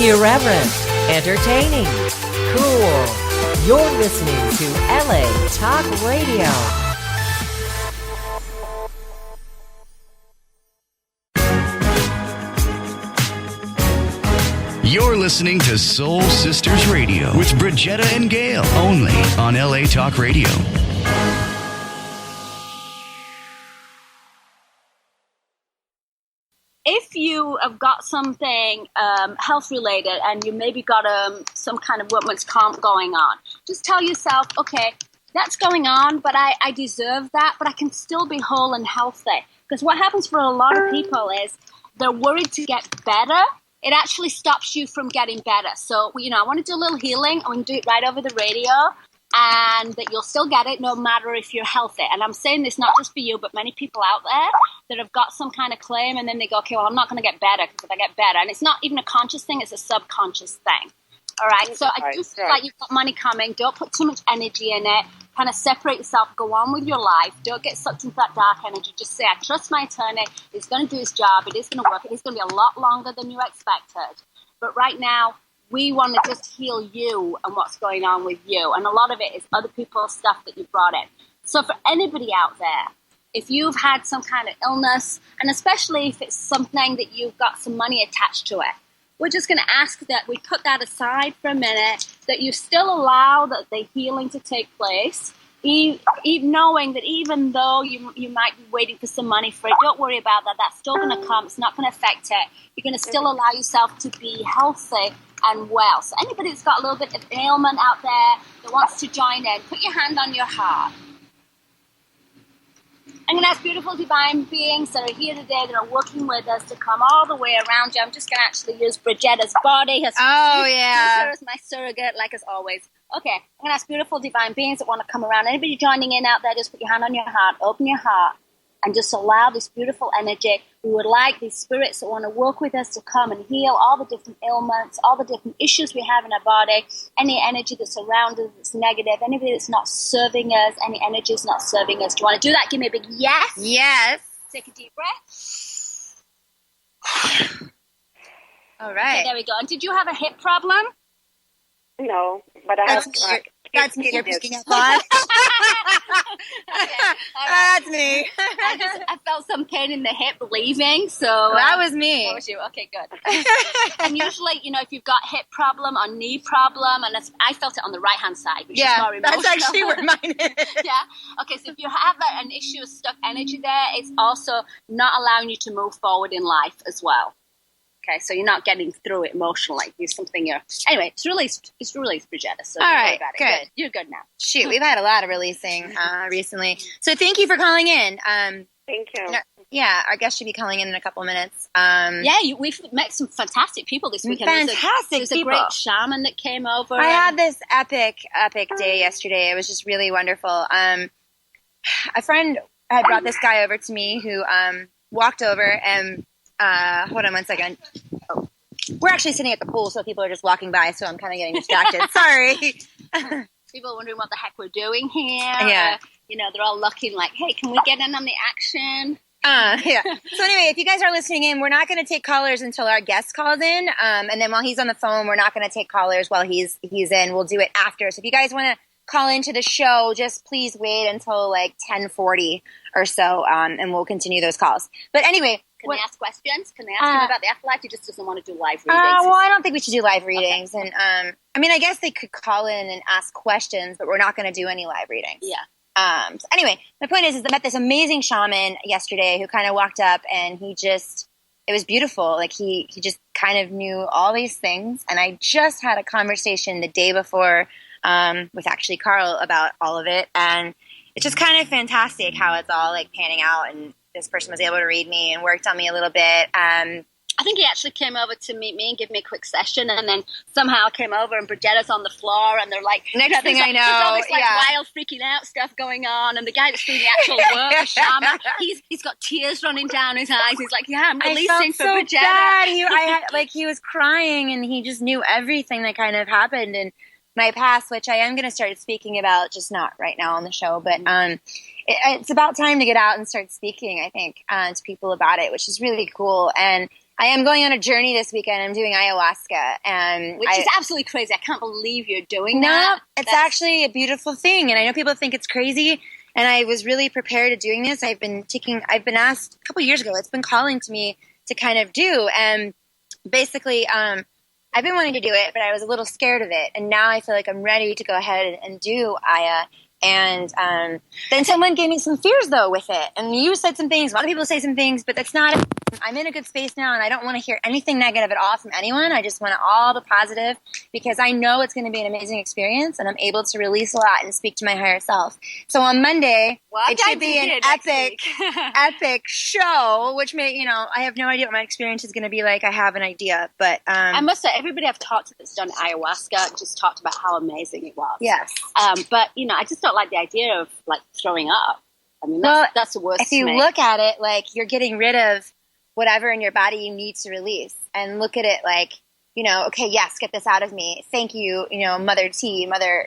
Irreverent, entertaining, cool. You're listening to LA Talk Radio. You're listening to Soul Sisters Radio with Bridgetta and Gail, only on LA Talk Radio. If you have got something health related and you maybe got some kind of workman's comp going on, just tell yourself, okay, that's going on, but I deserve that, but I can still be whole and healthy. Because what happens for a lot of people is they're worried to get better. It actually stops you from getting better. So, I want to do a little healing. I'm going to do it right over the radio, and that you'll still get it no matter if you're healthy. And I'm saying this not just for you, but many people out there that have got some kind of claim, and then they go, okay, well, I'm not going to get better because if I get better. And it's not even a conscious thing, it's a subconscious thing. All right? So I do feel like you've got money coming. Don't put too much energy in it. Kind of separate yourself. Go on with your life. Don't get sucked into that dark energy. Just say, I trust my attorney. He's going to do his job. It is going to work. It is going to be a lot longer than you expected. But right now, we want to just heal you and what's going on with you. And a lot of it is other people's stuff that you brought in. So for anybody out there, if you've had some kind of illness, and especially if it's something that you've got some money attached to it, we're just going to ask that we put that aside for a minute, that you still allow the healing to take place, even knowing that even though you might be waiting for some money for it, don't worry about that. That's still going to come. It's not going to affect it. You're going to still allow yourself to be healthy and well. So anybody that's got a little bit of ailment out there that wants to join in, put your hand on your heart. I'm going to ask beautiful divine beings that are here today that are working with us to come all the way around you. I'm just going to actually use Bridgetta's body. Use her as my surrogate, like as always. Okay, I'm going to ask beautiful divine beings that want to come around. Anybody joining in out there, just put your hand on your heart, open your heart, and just allow this beautiful energy. We would like these spirits that want to work with us to come and heal all the different ailments, all the different issues we have in our body, any energy that's around us that's negative, anybody that's not serving us, any energy that's not serving us. Do you want to do that? Give me a big yes. Yes. Take a deep breath. All right. Okay, there we go. And did you have a hip problem? No, but I have... That's me. You're picking up on. That's me. I felt some pain in the hip leaving, so that was me. That was you. Okay, good. And usually, if you've got hip problem or knee problem, and I felt it on the right hand side, which is more emotional. That's actually where mine is. Yeah. Okay, so if you have an issue of stuck energy there, it's also not allowing you to move forward in life as well. Okay, so you're not getting through it emotionally. It's something anyway, it's released, Bridgetta. So all right, good. You're good now. Shoot, we've had a lot of releasing recently. So thank you for calling in. Thank you. Our guest should be calling in a couple minutes. We've met some fantastic people this weekend. There's a great shaman that came over. I had this epic day yesterday. It was just really wonderful. A friend had brought this guy over to me who walked over and hold on one second. Oh. We're actually sitting at the pool, so people are just walking by, so I'm kind of getting distracted. Sorry. People are wondering what the heck we're doing here. Yeah. They're all looking like, hey, can we get in on the action? Yeah. So anyway, if you guys are listening in, we're not going to take callers until our guest calls in. And then while he's on the phone, we're not going to take callers while he's in. We'll do it after. So if you guys want to call into the show, just please wait until like 10:40 or so, and we'll continue those calls. But anyway... Can they ask questions? Can they ask him about the afterlife? He just doesn't want to do live readings. Well, I don't think we should do live readings. Okay. And I guess they could call in and ask questions, but we're not going to do any live readings. Yeah. So anyway, my point is I met this amazing shaman yesterday who kind of walked up, and it was beautiful. Like he just kind of knew all these things. And I just had a conversation the day before with actually Carl about all of it. And it's just kind of fantastic how it's all like panning out, and this person was able to read me and worked on me a little bit. I think he actually came over to meet me and give me a quick session, and then somehow came over and Bridgetta's on the floor, and they're like, next thing I know, there's all this wild freaking out stuff going on, and the guy that's doing the actual work, the shaman, he's got tears running down his eyes. He's like, I'm releasing for Bridgetta. Bad. He was crying, and he just knew everything that kind of happened in my past, which I am going to start speaking about, just not right now on the show, but it's about time to get out and start speaking, I think, to people about it, which is really cool. And I am going on a journey this weekend. I'm doing ayahuasca, and which is absolutely crazy. I can't believe you're doing no, that. It's actually a beautiful thing, and I know people think it's crazy. And I was really prepared to doing this. I've been asked a couple years ago. It's been calling to me to kind of do, and basically, I've been wanting to do it, but I was a little scared of it, and now I feel like I'm ready to go ahead and do Aya. And then someone gave me some fears, though, with it. And you said some things. A lot of people say some things, but that's not – I'm in a good space now, and I don't want to hear anything negative at all from anyone. I just want all the positive because I know it's going to be an amazing experience, and I'm able to release a lot and speak to my higher self. So on Monday, it should be an epic show, which may – I have no idea what my experience is going to be like. I have an idea, but I must say, everybody I've talked to that's done ayahuasca just talked about how amazing it was. Yes. But, I just don't like the idea of, throwing up. I mean, that's the worst. If you look at it, you're getting rid of whatever in your body you need to release, and look at it okay, yes, get this out of me. Thank you, Mother T, Mother,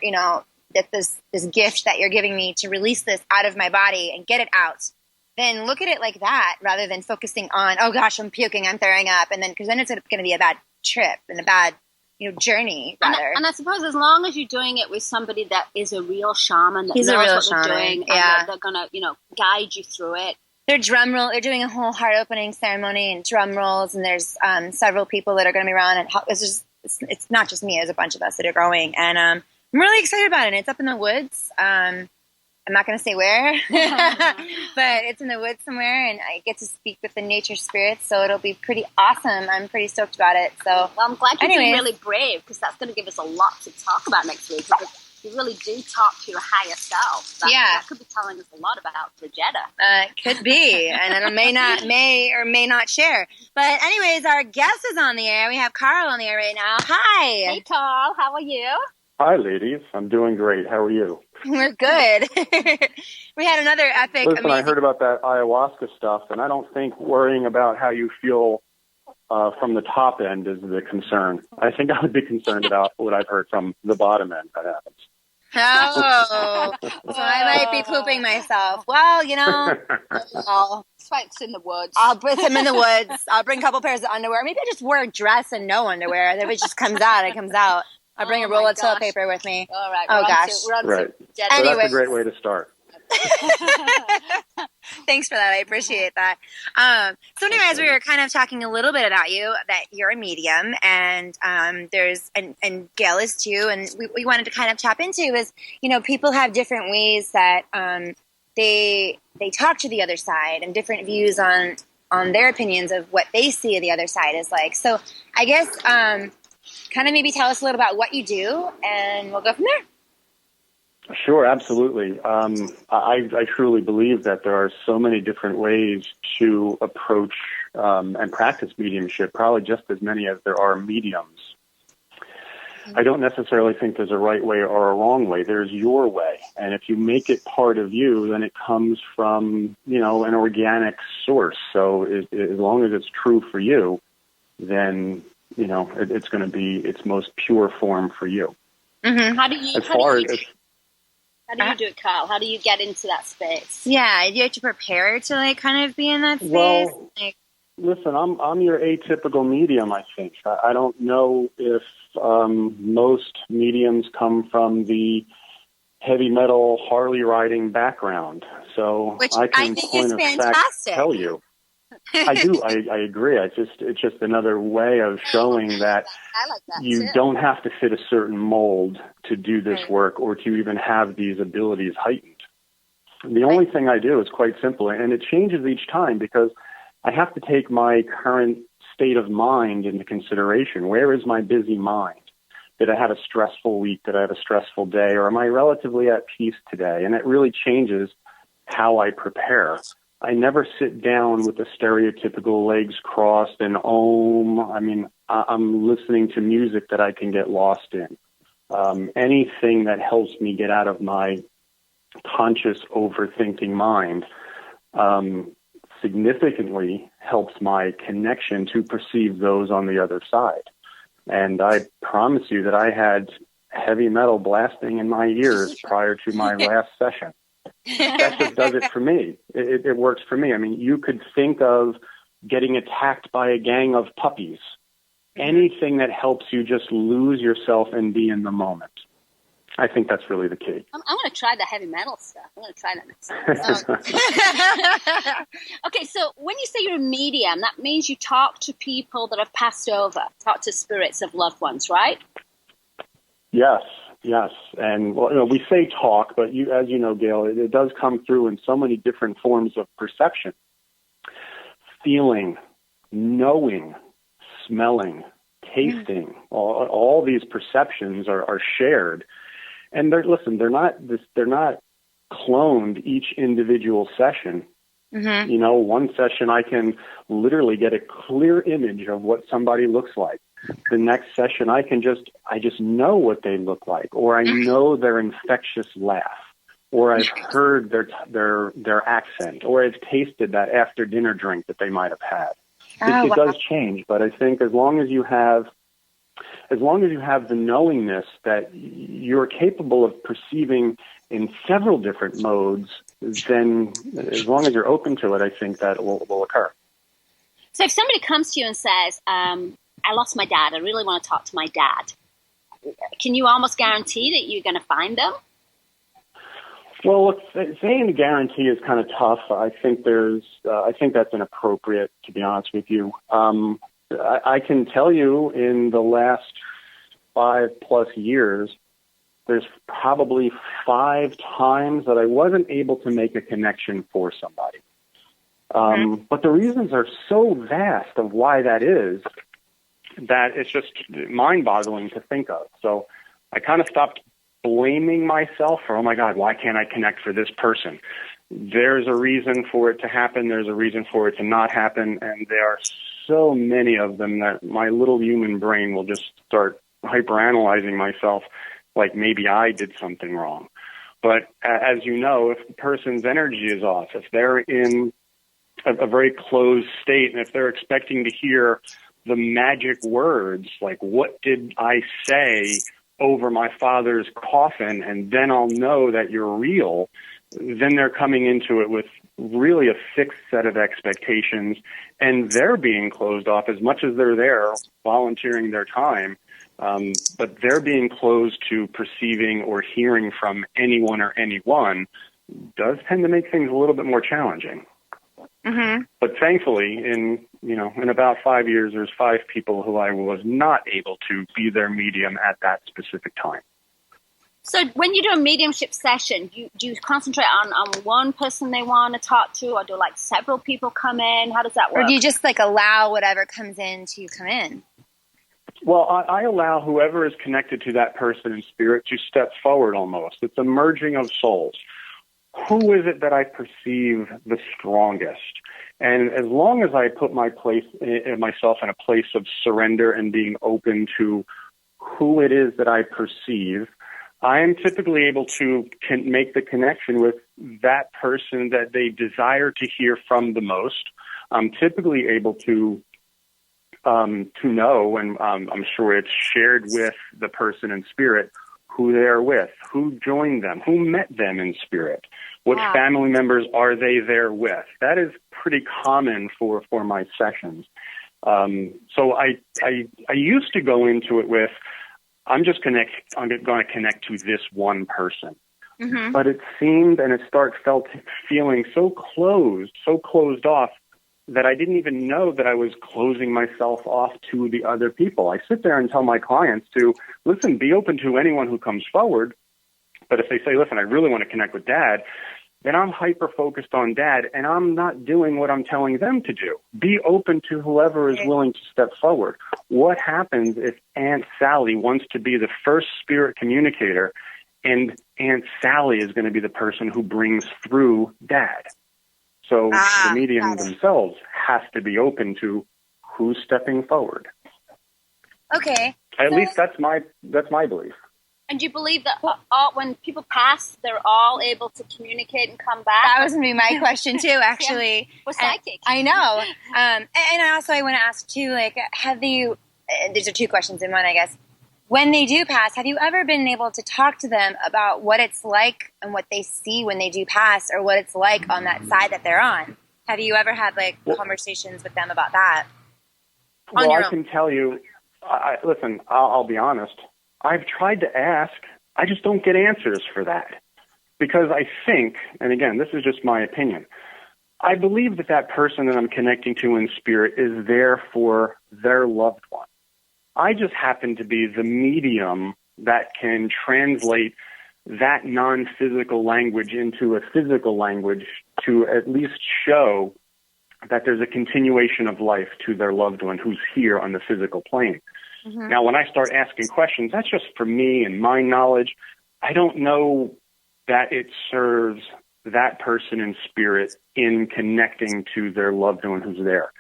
that this gift that you're giving me to release this out of my body and get it out. Then look at it like that rather than focusing on, oh gosh, I'm puking, I'm throwing up. And then, because then it's going to be a bad trip and a bad, journey rather. And I suppose as long as you're doing it with somebody that is a real shaman, that He's knows a real what shaman. they're doing, Yeah. and they're going to, guide you through it. They're they're doing a whole heart opening ceremony and drum rolls, and there's several people that are going to be around, and it's not just me, there's a bunch of us that are going, and I'm really excited about it. It's up in the woods. I'm not going to say where, but it's in the woods somewhere, and I get to speak with the nature spirits, so it'll be pretty awesome. I'm pretty stoked about it. So, well, I'm glad you're being really brave, because that's going to give us a lot to talk about next week. You really do talk to your higher self. That could be telling us a lot about Brigetta. Could be, and it may or may not share. But anyways, our guest is on the air. We have Carl on the air right now. Hi. Hey, Carl. How are you? Hi, ladies. I'm doing great. How are you? We're good. We had another epic. Listen, amazing... I heard about that ayahuasca stuff, and I don't think worrying about how you feel from the top end is the concern. I think I would be concerned about what I've heard from the bottom end that happens. Oh, so I might be pooping myself. Well, Spike's in the woods. I'll put him in the woods. I'll bring a couple pairs of underwear. Maybe I just wear a dress and no underwear. If it just comes out, it comes out. I'll bring a roll of toilet paper with me. All right. Oh, gosh. Right. So that's a great way to start. Thanks for that. I appreciate that. So anyways, we were kind of talking a little bit about you, that you're a medium, and and Gail is too, and we wanted to kind of tap into is, people have different ways that they talk to the other side, and different views on their opinions of what they see the other side is like. So I guess kind of maybe tell us a little about what you do, and we'll go from there. Sure, absolutely. I truly believe that there are so many different ways to approach and practice mediumship, probably just as many as there are mediums. I don't necessarily think there's a right way or a wrong way. There's your way. And if you make it part of you, then it comes from, an organic source. So as long as it's true for you, then, it's going to be its most pure form for you. Mm-hmm. How do you do it, Carl? How do you get into that space? Yeah, do you have to prepare to kind of be in that space? Well, listen, I'm your atypical medium, I think. I don't know if most mediums come from the heavy metal Harley riding background, so which I can I think point is of fantastic. fact tell you. I do. I agree. It's just another way of showing that, I like that you too. don't have to fit a certain mold to do this work or to even have these abilities heightened. The only thing I do is quite simple, and it changes each time because I have to take my current state of mind into consideration. Where is my busy mind? Did I have a stressful week? Did I have a stressful day? Or am I relatively at peace today? And it really changes how I prepare. I never sit down with the stereotypical legs crossed and I mean, I'm listening to music that I can get lost in. Anything that helps me get out of my conscious overthinking mind significantly helps my connection to perceive those on the other side. And I promise you that I had heavy metal blasting in my ears prior to my last session. That just does it for me. It works for me. I mean, you could think of getting attacked by a gang of puppies. Anything that helps you just lose yourself and be in the moment. I think that's really the key. I'm going to try the heavy metal stuff. I'm going to try that next time. Okay, so when you say you're a medium, that means you talk to people that have passed over, talk to spirits of loved ones, right? Yes. And we say talk, but as you know, Gail, it does come through in so many different forms of perception. Feeling, knowing, smelling, tasting, all these perceptions are shared. And they're not cloned each individual session. Mm-hmm. One session I can literally get a clear image of what somebody looks like. The next session I just know what they look like, or I know their infectious laugh, or I've heard their accent, or I've tasted that after dinner drink that they might have had. It does change, but I think as long as you have the knowingness that you're capable of perceiving in several different modes, then as long as you're open to it, I think that will occur. So if somebody comes to you and says, I lost my dad, I really want to talk to my dad, can you almost guarantee that you're going to find them? Well, look, saying a guarantee is kind of tough. I think that's inappropriate, to be honest with you. I can tell you in the last 5+ years, there's probably 5 times that I wasn't able to make a connection for somebody. But the reasons are so vast of why that is that it's just mind-boggling to think of. So I kind of stopped blaming myself for, oh my God, why can't I connect for this person? There's a reason for it to happen. There's a reason for it to not happen. And there are so many of them that my little human brain will just start hyperanalyzing myself like maybe I did something wrong. But as you know, if the person's energy is off, if they're in a very closed state, and if they're expecting to hear the magic words, like, what did I say over my father's coffin, and then I'll know that you're real, then they're coming into it with really a fixed set of expectations, and they're being closed off as much as they're there volunteering their time, but they're being closed to perceiving or hearing from anyone or anyone does tend to make things a little bit more challenging. Mm-hmm. But thankfully, in about 5 years, there's 5 people who I was not able to be their medium at that specific time. So when you do a mediumship session, do you concentrate on one person they want to talk to, or do like several people come in? How does that work? Or do you just like allow whatever comes in to come in? Well, I allow whoever is connected to that person in spirit to step forward almost. It's a merging of souls. Who is it that I perceive the strongest? And as long as I put myself in a place of surrender and being open to who it is that I perceive, I am typically able to make the connection with that person that they desire to hear from the most. I'm typically able to know, and I'm sure it's shared with the person in spirit, who they're with, who joined them, who met them in spirit, what family members are they there with. That is pretty common for my sessions. So I used to go into it with, I'm going to connect to this one person. Mm-hmm. But it seemed, and it felt feeling so closed off, that I didn't even know that I was closing myself off to the other people. I sit there and tell my clients to, listen, be open to anyone who comes forward. But if they say, listen, I really want to connect with Dad, then I'm hyper-focused on Dad, and I'm not doing what I'm telling them to do. Be open to whoever is willing to step forward. What happens if Aunt Sally wants to be the first spirit communicator, and Aunt Sally is going to be the person who brings through Dad? So the medium themselves has to be open to who's stepping forward. Okay. At least that's my belief. And do you believe that when people pass, they're all able to communicate and come back? That was going to be my question too, actually. Yeah. We're psychic. I know. And I want to ask too, like, these are 2 questions in one, I guess. When they do pass, have you ever been able to talk to them about what it's like and what they see when they do pass, or what it's like on that side that they're on? Have you ever had like conversations with them about that? Well, I can tell you, listen, I'll be honest. I've tried to ask. I just don't get answers for that. Because I think, and again, this is just my opinion, I believe that that person that I'm connecting to in spirit is there for their loved one. I just happen to be the medium that can translate that non-physical language into a physical language to at least show that there's a continuation of life to their loved one who's here on the physical plane. Mm-hmm. Now, when I start asking questions, that's just for me and my knowledge. I don't know that it serves that person in spirit in connecting to their loved one who's there.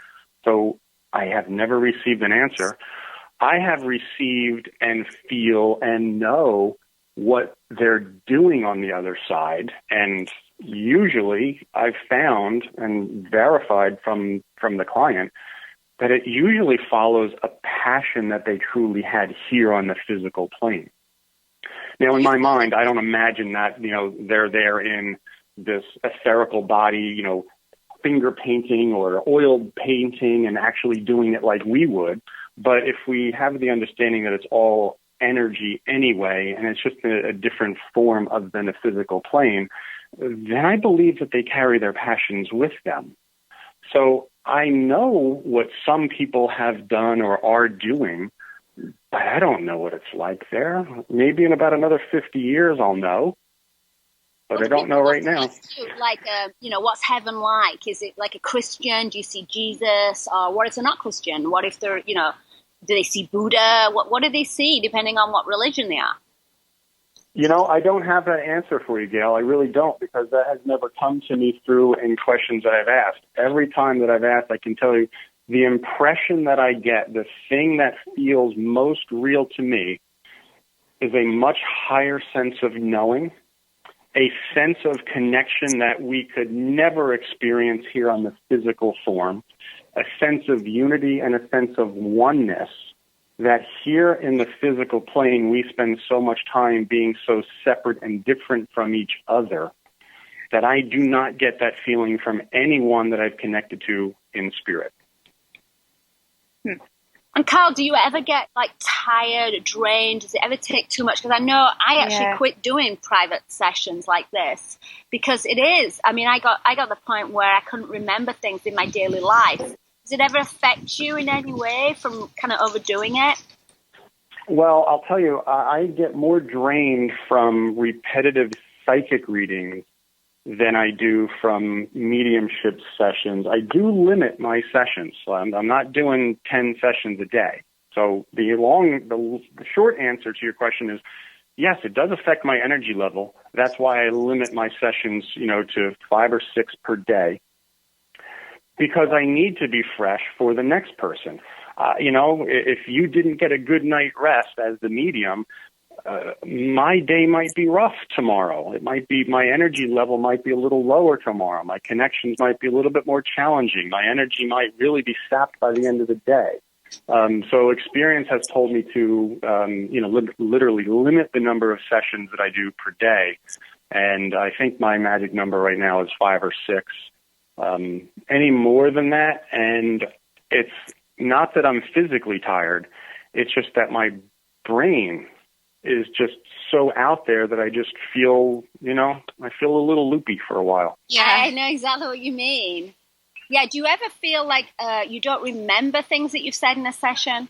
So I have never received an answer. I have received and feel and know what they're doing on the other side. And usually I've found and verified from the client that it usually follows a passion that they truly had here on the physical plane. Now, in my mind, I don't imagine that, they're there in this etherical body, finger painting or oil painting and actually doing it like we would. But if we have the understanding that it's all energy anyway, and it's just a different form other than a physical plane, then I believe that they carry their passions with them. So I know what some people have done or are doing, but I don't know what it's like there. Maybe in about another 50 years I'll know, but I don't know right now. Like, what's heaven like? Is it like a Christian? Do you see Jesus? Or what if they're not Christian? What if they're, do they see Buddha? What do they see, depending on what religion they are? I don't have that answer for you, Gail. I really don't, because that has never come to me through in questions that I've asked. Every time that I've asked, I can tell you, the impression that I get, the thing that feels most real to me, is a much higher sense of knowing, a sense of connection that we could never experience here on the physical form, a sense of unity and a sense of oneness that here in the physical plane we spend so much time being so separate and different from each other that I do not get that feeling from anyone that I've connected to in spirit. And Carl, do you ever get tired, drained? Does it ever take too much? Because I know I actually quit doing private sessions like this because it is. I mean, I got the point where I couldn't remember things in my daily life. Does it ever affect you in any way from kind of overdoing it? Well, I'll tell you, I get more drained from repetitive psychic readings than I do from mediumship sessions. I do limit my sessions. So I'm not doing 10 sessions a day. So the short answer to your question is, yes, it does affect my energy level. That's why I limit my sessions, to 5 or 6 per day, because I need to be fresh for the next person. If you didn't get a good night rest as the medium, my day might be rough tomorrow. It might be, my energy level might be a little lower tomorrow. My connections might be a little bit more challenging. My energy might really be sapped by the end of the day. So experience has told me to, literally limit the number of sessions that I do per day. And I think my magic number right now is 5 or 6. Any more than that, and it's not that I'm physically tired, it's just that my brain is just so out there that I just feel, I feel a little loopy for a while. Yeah, I know exactly what you mean. Yeah, do you ever feel like you don't remember things that you've said in a session?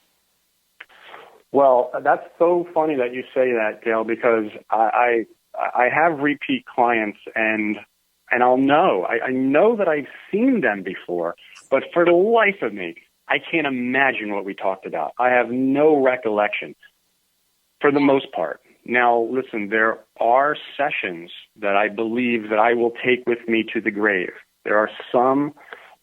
Well, that's so funny that you say that, Gail, because I have repeat clients, and I'll know. I know that I've seen them before, but for the life of me, I can't imagine what we talked about. I have no recollection for the most part. Now, listen, there are sessions that I believe that I will take with me to the grave. There are some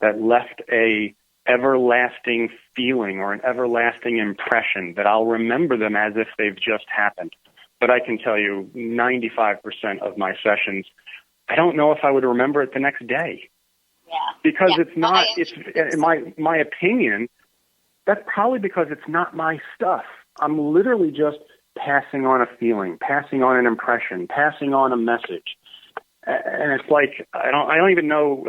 that left a everlasting feeling or an everlasting impression that I'll remember them as if they've just happened. But I can tell you 95% of my sessions, I don't know if I would remember it the next day. Yeah. Because it's not, it's in my opinion, that's probably because it's not my stuff. I'm literally just passing on a feeling, passing on an impression, passing on a message. And it's like, I don't even know,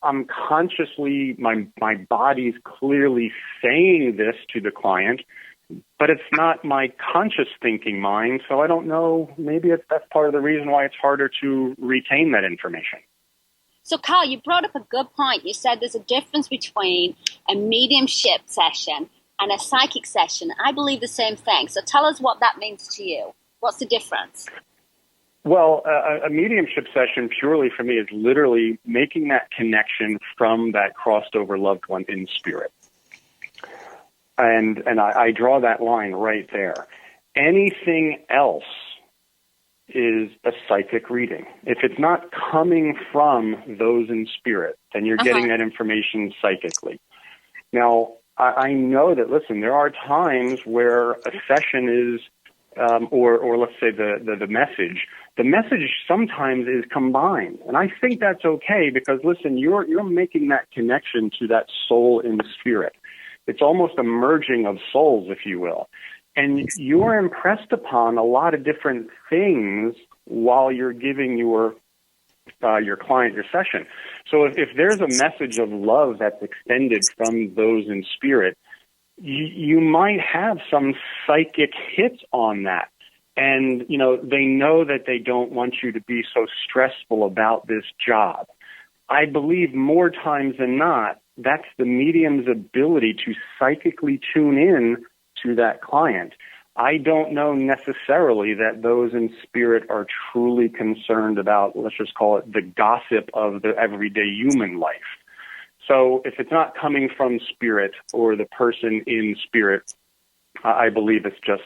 I'm consciously, my body's clearly saying this to the client, but it's not my conscious thinking mind, so I don't know. Maybe that's part of the reason why it's harder to retain that information. So, Carl, you brought up a good point. You said there's a difference between a mediumship session and a psychic session. I believe the same thing. So tell us what that means to you. What's the difference? Well, a mediumship session purely for me is literally making that connection from that crossed over loved one in spirit. And I draw that line right there. Anything else is a psychic reading. If it's not coming from those in spirit, then you're getting that information psychically. Now, I know that, listen, there are times where a session is, or let's say the message sometimes is combined. And I think that's okay because, listen, you're making that connection to that soul in spirit. It's almost a merging of souls, if you will. And you're impressed upon a lot of different things while you're giving your client your session. So if there's a message of love that's extended from those in spirit, you might have some psychic hits on that. And, they know that they don't want you to be so stressful about this job. I believe more times than not, that's the medium's ability to psychically tune in to that client. I don't know necessarily that those in spirit are truly concerned about, let's just call it, the gossip of the everyday human life. So if it's not coming from spirit or the person in spirit, I believe it's just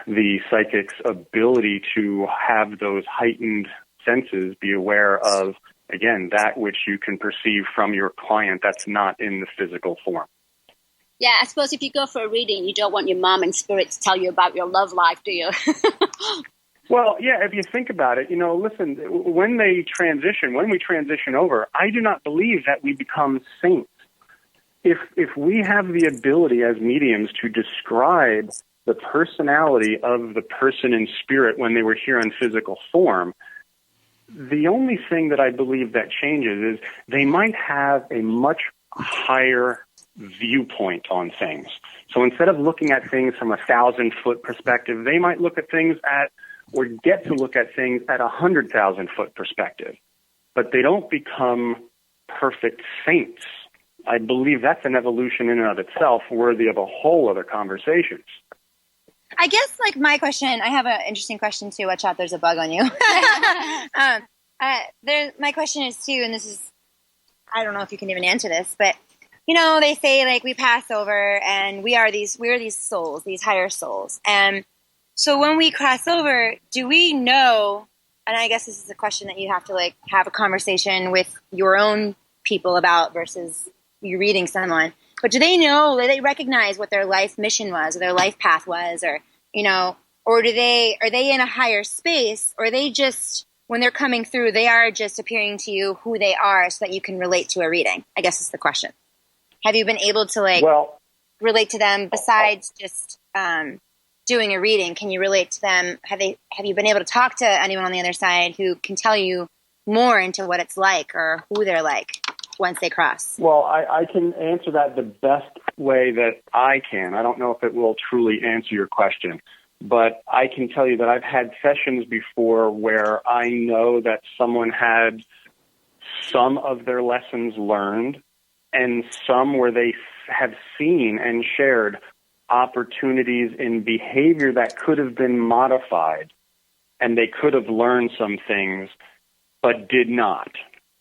the psychic's ability to have those heightened senses, be aware of, again, that which you can perceive from your client that's not in the physical form. Yeah, I suppose if you go for a reading, you don't want your mom in spirit to tell you about your love life, do you? Well, yeah, if you think about it, listen, when we transition over, I do not believe that we become saints. If we have the ability as mediums to describe the personality of the person in spirit when they were here in physical form, the only thing that I believe that changes is they might have a much higher viewpoint on things. So instead of looking at things from 1,000-foot perspective, they might look at things or get to look at things at 100,000-foot perspective. But they don't become perfect saints. I believe that's an evolution in and of itself worthy of a whole other conversation. I guess, my question, I have an interesting question too. Watch out, there's a bug on you. My question is too, and this is, I don't know if you can even answer this, but they say we pass over and we are these souls, these higher souls. And so when we cross over, do we know, and I guess this is a question that you have to have a conversation with your own people about versus you reading someone, but do they know, do they recognize what their life mission was or their life path was, or, or are they in a higher space, or are they just, when they're coming through, they are just appearing to you who they are so that you can relate to a reading? I guess is the question. Have you been able to relate to them besides just doing a reading? Can you relate to them? Have you been able to talk to anyone on the other side who can tell you more into what it's like or who they're like once they cross? Well, I can answer that the best way that I can. I don't know if it will truly answer your question, but I can tell you that I've had sessions before where I know that someone had some of their lessons learned, and some where they have seen and shared opportunities in behavior that could have been modified, and they could have learned some things, but did not.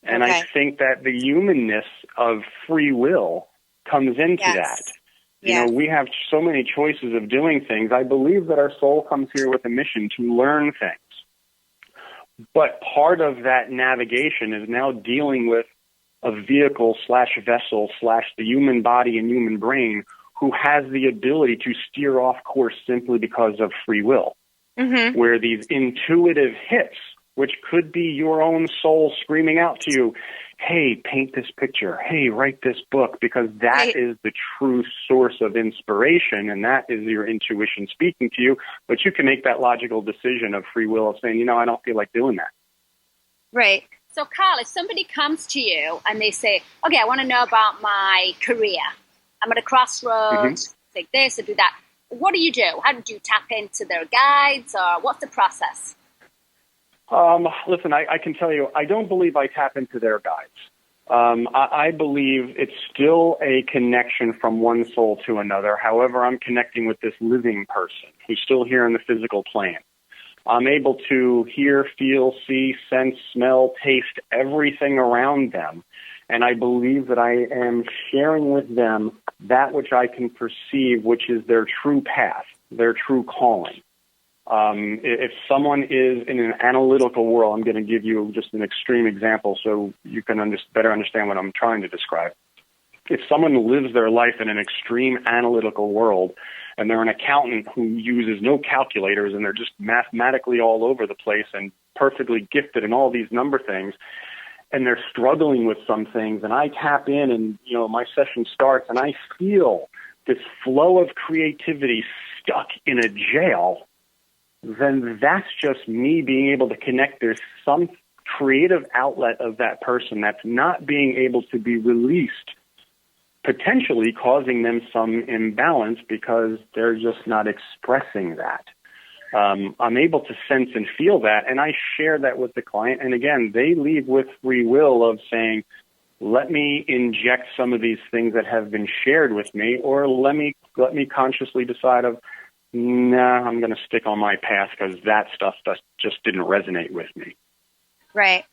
And okay. I think that the humanness of free will comes into that. We have so many choices of doing things. I believe that our soul comes here with a mission to learn things. But part of that navigation is now dealing with a vehicle/vessel/ the human body and human brain who has the ability to steer off course simply because of free will. Mm-hmm. Where these intuitive hits, which could be your own soul screaming out to you, hey, paint this picture, hey, write this book, because that is the true source of inspiration, and that is your intuition speaking to you. But you can make that logical decision of free will of saying, I don't feel like doing that. Right. So, Carl, if somebody comes to you and they say, okay, I want to know about my career. I'm at a crossroads, take this or do that. What do you do? How do you tap into their guides, or what's the process? Listen, I can tell you, I don't believe I tap into their guides. I believe it's still a connection from one soul to another. However, I'm connecting with this living person who's still here in the physical plane. I'm able to hear, feel, see, sense, smell, taste everything around them. And I believe that I am sharing with them that which I can perceive, which is their true path, their true calling. If someone is in an analytical world, I'm going to give you just an extreme example so you can better understand what I'm trying to describe. If someone lives their life in an extreme analytical world and they're an accountant who uses no calculators and they're just mathematically all over the place and perfectly gifted in all these number things, and they're struggling with some things, and I tap in and, my session starts and I feel this flow of creativity stuck in a jail, then that's just me being able to connect. There's some creative outlet of that person that's not being able to be released, potentially causing them some imbalance because they're just not expressing that. I'm able to sense and feel that, and I share that with the client. And again, they leave with free will of saying, let me inject some of these things that have been shared with me, or let me consciously decide of, nah, I'm going to stick on my path because that stuff just didn't resonate with me. Right.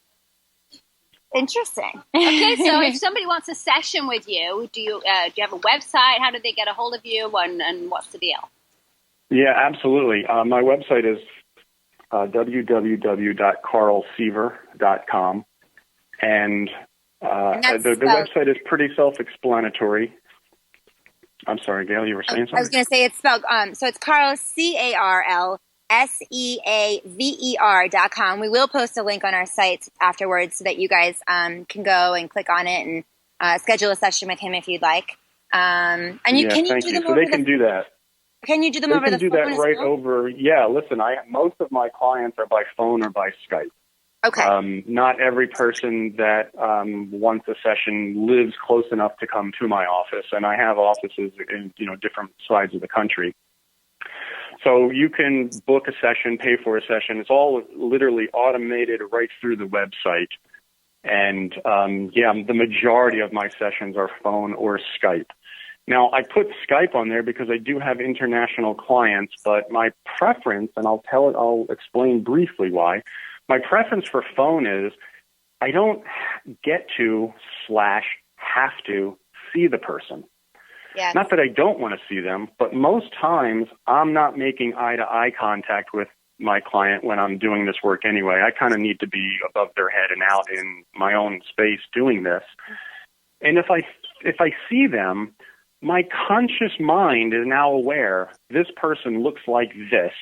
Interesting. Okay, so if somebody wants a session with you, do you have a website? How do they get a hold of you, and what's the deal? Yeah, absolutely. My website is www.carlseaver.com, and the website is pretty self-explanatory. I'm sorry, Gail, you were saying something? I was going to say it's spelled, so it's Carl, CarlSeaver.com. We will post a link on our site afterwards so that you guys can go and click on it and schedule a session with him if you'd like. And you can you do them over they can do that. Can you do them over the phone? They can do that right over. Yeah, listen, most of my clients are by phone or by Skype. Okay. Not every person that wants a session lives close enough to come to my office, and I have offices in different sides of the country. So you can book a session, pay for a session. It's all literally automated right through the website. And the majority of my sessions are phone or Skype. Now, I put Skype on there because I do have international clients, but my preference, and I'll explain briefly why. My preference for phone is I don't get to / have to see the person. Yeah. Not that I don't want to see them, but most times I'm not making eye-to-eye contact with my client when I'm doing this work anyway. I kind of need to be above their head and out in my own space doing this. And if I see them, my conscious mind is now aware this person looks like this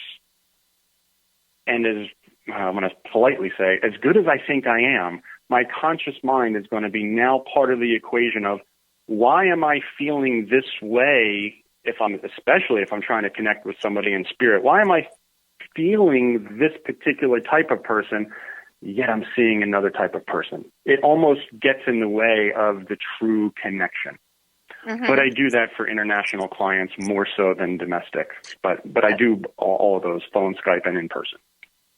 and is, I'm going to politely say, as good as I think I am, my conscious mind is going to be now part of the equation of why am I feeling this way, especially if I'm trying to connect with somebody in spirit. Why am I feeling this particular type of person, yet I'm seeing another type of person? It almost gets in the way of the true connection. Mm-hmm. But I do that for international clients more so than domestic. But I do all of those, phone, Skype, and in person.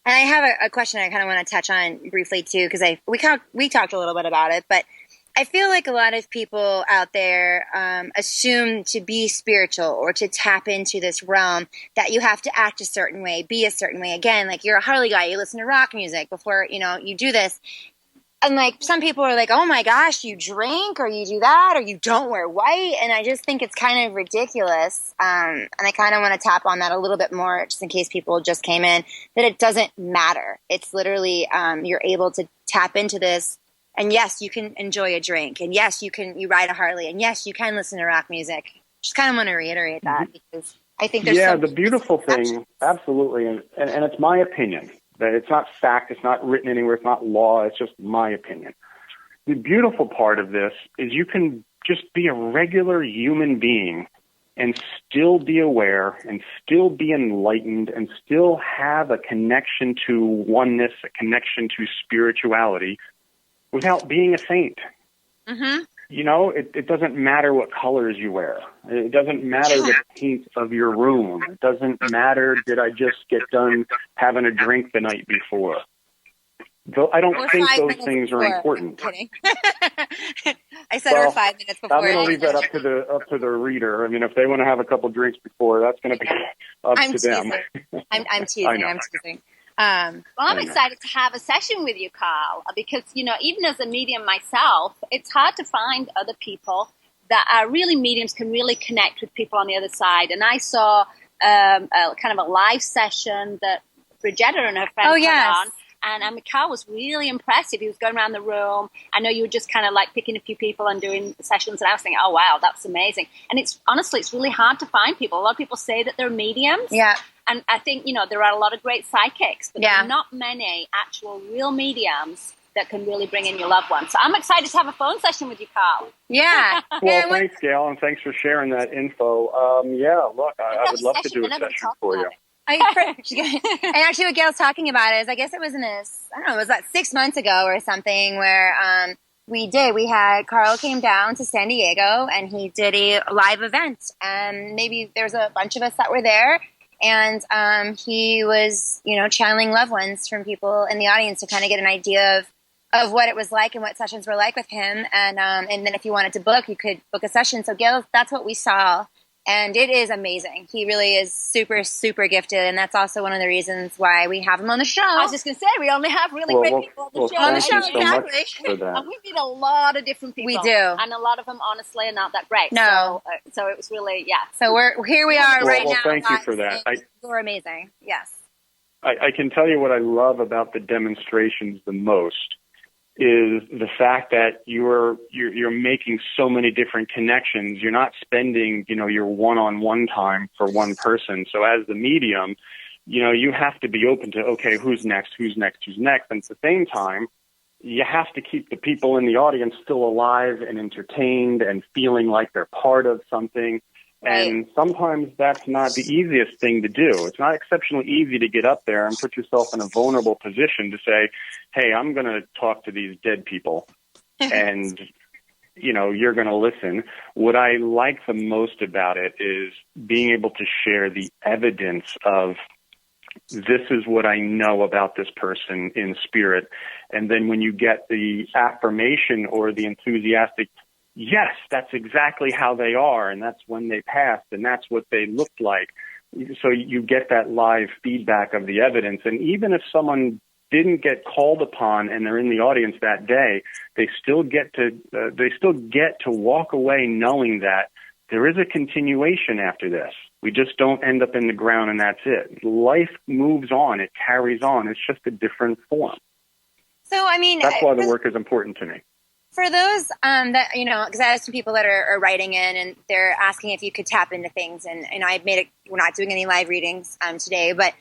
And I have a question I kind of want to touch on briefly too, because we talked a little bit about it, but I feel like a lot of people out there assume to be spiritual or to tap into this realm that you have to act a certain way, be a certain way. Again, like you're a Harley guy, you listen to rock music before you do this. And like some people are like, oh my gosh, you drink or you do that or you don't wear white. And I just think it's kind of ridiculous. And I kind of want to tap on that a little bit more just in case people just came in, that it doesn't matter. It's literally you're able to tap into this. And yes, you can enjoy a drink. And yes, you ride a Harley. And yes, you can listen to rock music. Just kind of want to reiterate that because I think there's the beautiful thing, absolutely. And it's my opinion. That it's not fact, it's not written anywhere, it's not law, it's just my opinion. The beautiful part of this is you can just be a regular human being and still be aware and still be enlightened and still have a connection to oneness, a connection to spirituality without being a saint. Mm-hmm. You know, it doesn't matter what colors you wear. It doesn't matter the paint of your room. It doesn't matter, did I just get done having a drink the night before? Though I don't think those things are important. I'm kidding. I said or 5 minutes before. I'm going to leave that up to the reader. I mean, if they want to have a couple drinks before, that's going to be up to them. I'm teasing. I'm teasing. Well, I'm excited to have a session with you, Carl, because, you know, even as a medium myself, it's hard to find other people that are really mediums, can really connect with people on the other side. And I saw a kind of a live session that Bridgetta and her friend put on. And Carl was really impressive. He was going around the room. I know you were just kind of like picking a few people and doing sessions. And I was thinking, oh, wow, that's amazing. And honestly, it's really hard to find people. A lot of people say that they're mediums. Yeah. And I think, you know, there are a lot of great psychics, but there are not many actual real mediums that can really bring in your loved ones. So I'm excited to have a phone session with you, Carl. Yeah. Well, thanks, Gail, and thanks for sharing that info. Look, I would love to do a session for you. And actually what Gail's talking about is, I guess it was it was about 6 months ago or something where we had Carl came down to San Diego and he did a live event. And maybe there was a bunch of us that were there. And he was, you know, channeling loved ones from people in the audience to kind of get an idea of what it was like and what sessions were like with him. And then if you wanted to book, you could book a session. So Gail, that's what we saw. And it is amazing. He really is super, super gifted. And that's also one of the reasons why we have him on the show. I was just going to say, we only have really great people on the show. Exactly. And we meet a lot of different people. We do. And a lot of them, honestly, are not that great. No. So it was really, So here we are right now. Thank you for that. You're amazing. Yes. I can tell you what I love about the demonstrations the most is the fact that you're making so many different connections. You're not spending, you know, your one-on-one time for one person. So as the medium, you know, you have to be open to, okay, who's next? And at the same time, you have to keep the people in the audience still alive and entertained and feeling like they're part of something. Right. And sometimes that's not the easiest thing to do. It's not exceptionally easy to get up there and put yourself in a vulnerable position to say, hey, I'm going to talk to these dead people and, you know, you're going to listen. What I like the most about it is being able to share the evidence of this is what I know about this person in spirit. And then when you get the affirmation or the enthusiastic, yes, that's exactly how they are, and that's when they passed, and that's what they looked like. So you get that live feedback of the evidence. And even if someone didn't get called upon and they're in the audience that day, they still get to walk away knowing that there is a continuation after this. We just don't end up in the ground and that's it. Life moves on. It carries on. It's just a different form. So, I mean, that's why the work is important to me. For those that, you know, because I have some people that are writing in and they're asking if you could tap into things. And I've made it, we're not doing any live readings today. But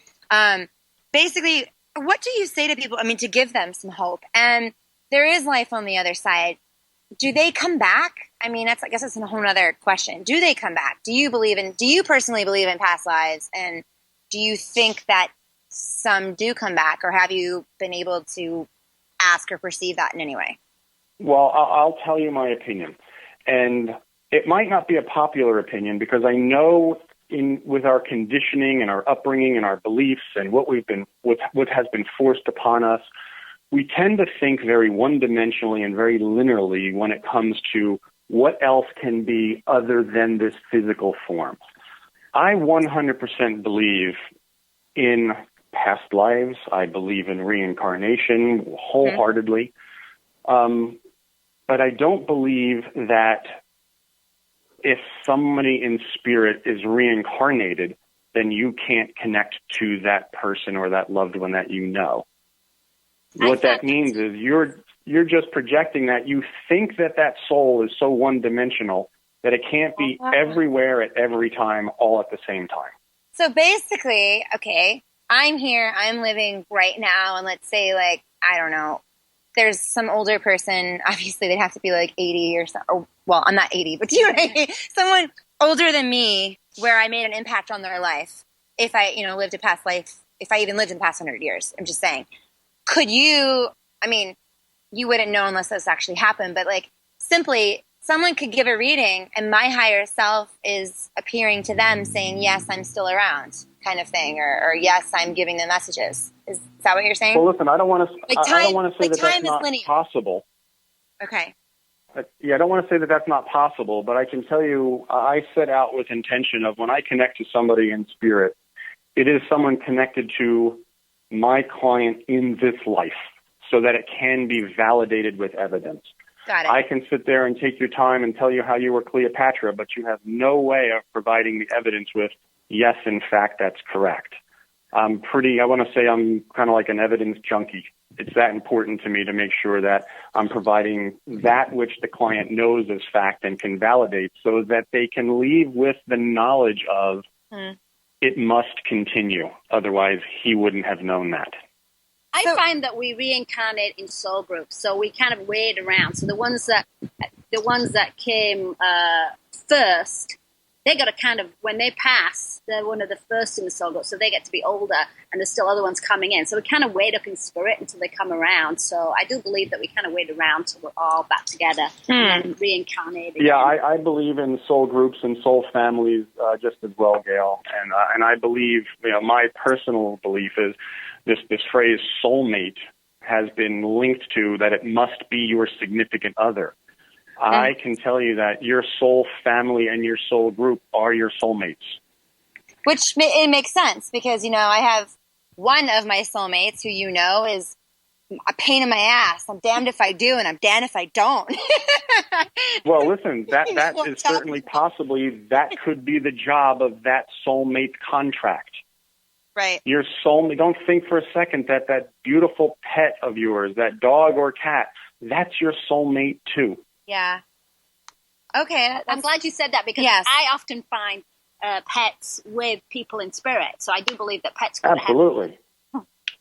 basically, what do you say to people, I mean, to give them some hope? And there is life on the other side. Do they come back? I mean, I guess that's a whole other question. Do they come back? Do you personally believe in past lives? And do you think that some do come back? Or have you been able to ask or perceive that in any way? Well, I'll tell you my opinion. And it might not be a popular opinion because I know with our conditioning and our upbringing and our beliefs and what has been forced upon us, we tend to think very one-dimensionally and very linearly when it comes to what else can be other than this physical form. I 100% believe in past lives. I believe in reincarnation wholeheartedly. But I don't believe that if somebody in spirit is reincarnated, then you can't connect to that person or that loved one that you know. What that means is you're just projecting that you think that soul is so one-dimensional that it can't be everywhere at every time, all at the same time. So basically, okay, I'm here, I'm living right now, and let's say, like, I don't know, there's some older person, obviously they'd have to be like 80 or so. Or, well, I'm not 80, but you know what I mean? Someone older than me where I made an impact on their life. If I, you know, lived a past life, if I even lived in the past 100 years, I'm just saying. Could you, I mean, you wouldn't know unless this actually happened, but like simply someone could give a reading and my higher self is appearing to them saying, yes, I'm still around kind of thing, or yes, I'm giving them messages. Is that what you're saying? Well, listen, I don't want to say that that's not linear. possible. Okay. Yeah, I don't want to say that that's not possible, but I can tell you I set out with intention of when I connect to somebody in spirit, it is someone connected to my client in this life so that it can be validated with evidence. Got it. I can sit there and take your time and tell you how you were Cleopatra, but you have no way of providing the evidence with, yes, in fact, that's correct. I want to say I'm kind of like an evidence junkie. It's that important to me to make sure that I'm providing that which the client knows as fact and can validate so that they can leave with the knowledge of it must continue. Otherwise, he wouldn't have known that. I find that we reincarnate in soul groups, so we kind of wade around. So the ones that came first, they got to kind of, when they pass, they're one of the first in the soul group, so they get to be older, and there's still other ones coming in. So we kind of wait up in spirit until they come around. So I do believe that we kind of wait around till we're all back together and then reincarnate again. Yeah, I believe in soul groups and soul families just as well, Gail. And I believe, my personal belief is this phrase soulmate has been linked to that it must be your significant other. I can tell you that your soul family and your soul group are your soulmates. Which it makes sense because, I have one of my soulmates who is a pain in my ass. I'm damned if I do and I'm damned if I don't. Well, listen, that is certainly possibly, that could be the job of that soulmate contract. Right. Your soulmate, don't think for a second that beautiful pet of yours, that dog or cat, that's your soulmate too. Yeah. Okay. I'm glad you said that because I often find pets with people in spirit. So I do believe that pets could Absolutely.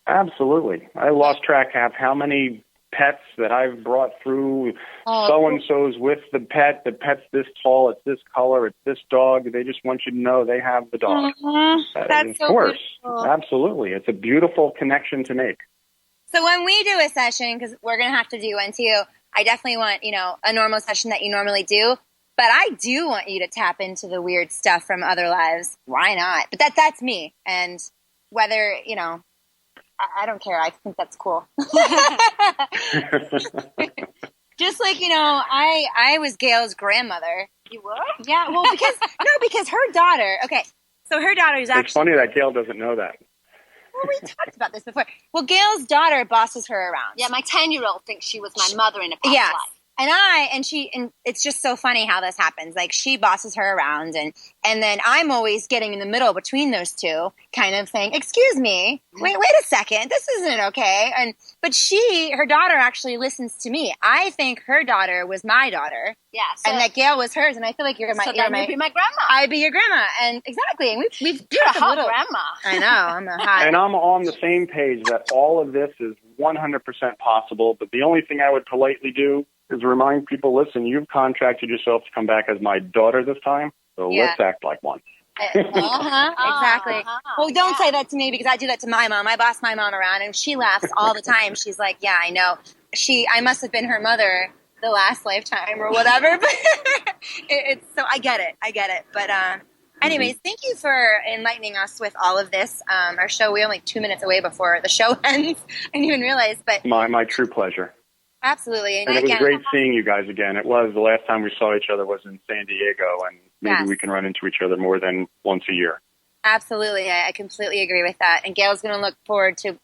Absolutely. I lost track of how many pets that I've brought through. So-and-so's with the pet. The pet's this tall. It's this color. It's this dog. They just want you to know they have the dog. That's of so course. beautiful. Absolutely. It's a beautiful connection to make. So when we do a session, because we're going to have to do one too, I definitely want, a normal session that you normally do. But I do want you to tap into the weird stuff from other lives. Why not? But that's me. And whether, I don't care. I think that's cool. Just like, I was Gail's grandmother. You were? Yeah, well, because her daughter, okay, so her daughter is actually... It's funny that Gail doesn't know that. Well, we talked about this before. Well, Gail's daughter bosses her around. Yeah, my 10-year-old thinks she was my mother in a past life. And it's just so funny how this happens. Like, she bosses her around, and then I'm always getting in the middle between those two, kind of saying, excuse me, wait a second, this isn't okay. But her daughter actually listens to me. I think her daughter was my daughter. Yeah. And that Gail was hers, and I feel like you'd be my grandma. I'd be your grandma. And exactly. And we've You're a hot grandma. I know, I'm a hot. And I'm on the same page that all of this is 100% possible, but the only thing I would politely do is remind people, listen, you've contracted yourself to come back as my daughter this time, so let's act like one. Exactly. Well, don't say that to me because I do that to my mom. I boss my mom around, and she laughs all the time. She's like, yeah, I know. I must have been her mother the last lifetime or whatever, but it's so I get it. But anyways, thank you for enlightening us with all of this. Our show, we're only 2 minutes away before the show ends. I didn't even realize, but my true pleasure. Absolutely. And it was great seeing you guys again. It was. The last time we saw each other was in San Diego, and maybe we can run into each other more than once a year. Absolutely. I completely agree with that. And Gail's going to look forward to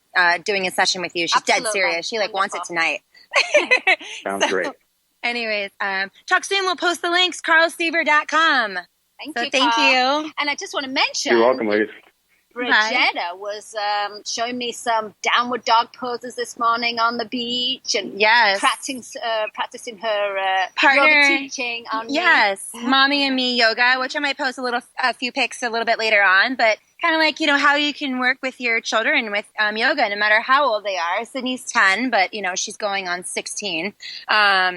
doing a session with you. She's dead serious. She wants it tonight. Sounds great. Anyways, talk soon. We'll post the links, carlseaver.com. Thank you. And I just want to mention... You're welcome, ladies. Bridgetta was showing me some downward dog poses this morning on the beach and practicing her partner yoga teaching on me. Mommy and me yoga, which I might post a few pics a little bit later on, but kind of like, how you can work with your children with yoga, no matter how old they are. Sydney's 10, but, she's going on 16.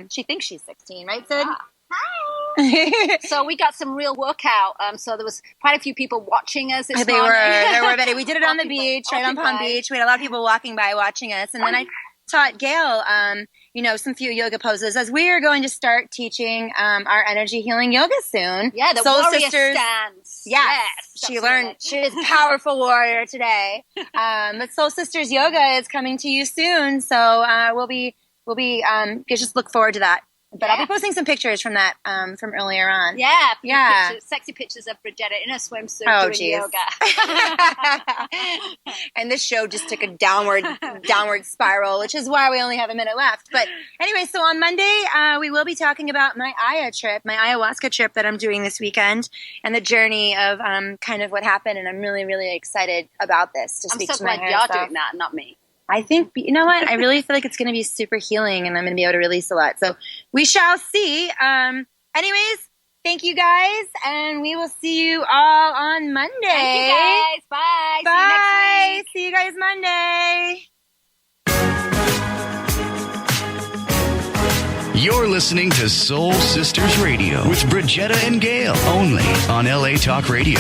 She thinks she's 16, right, Sid? Hi. So we got some real workout. So there was quite a few people watching us this morning. They were, Betty. We did it on the beach, right on Palm Beach. We had a lot of people walking by watching us. And then taught Gail, some few yoga poses, as we are going to start teaching our energy healing yoga soon. Yeah, the Soul warrior Sisters, stance. Yes, she learned. She is a powerful warrior today. But Soul Sisters Yoga is coming to you soon, so we'll be just look forward to that. But I'll be posting some pictures from that from earlier on. Yeah, yeah. Sexy pictures of Bridgetta in a swimsuit doing yoga. And this show just took a downward spiral, which is why we only have a minute left. But anyway, so on Monday we will be talking about my ayahuasca trip that I'm doing this weekend, and the journey of kind of what happened. And I'm really, really excited about this. I'm so glad you're doing that, not me. I think, you know what? I really feel like it's going to be super healing, and I'm going to be able to release a lot. So we shall see. Anyways, thank you guys, and we will see you all on Monday. Thank you guys. Bye. Bye. See you next week. See you guys Monday. You're listening to Soul Sisters Radio with Bridgetta and Gail, only on LA Talk Radio.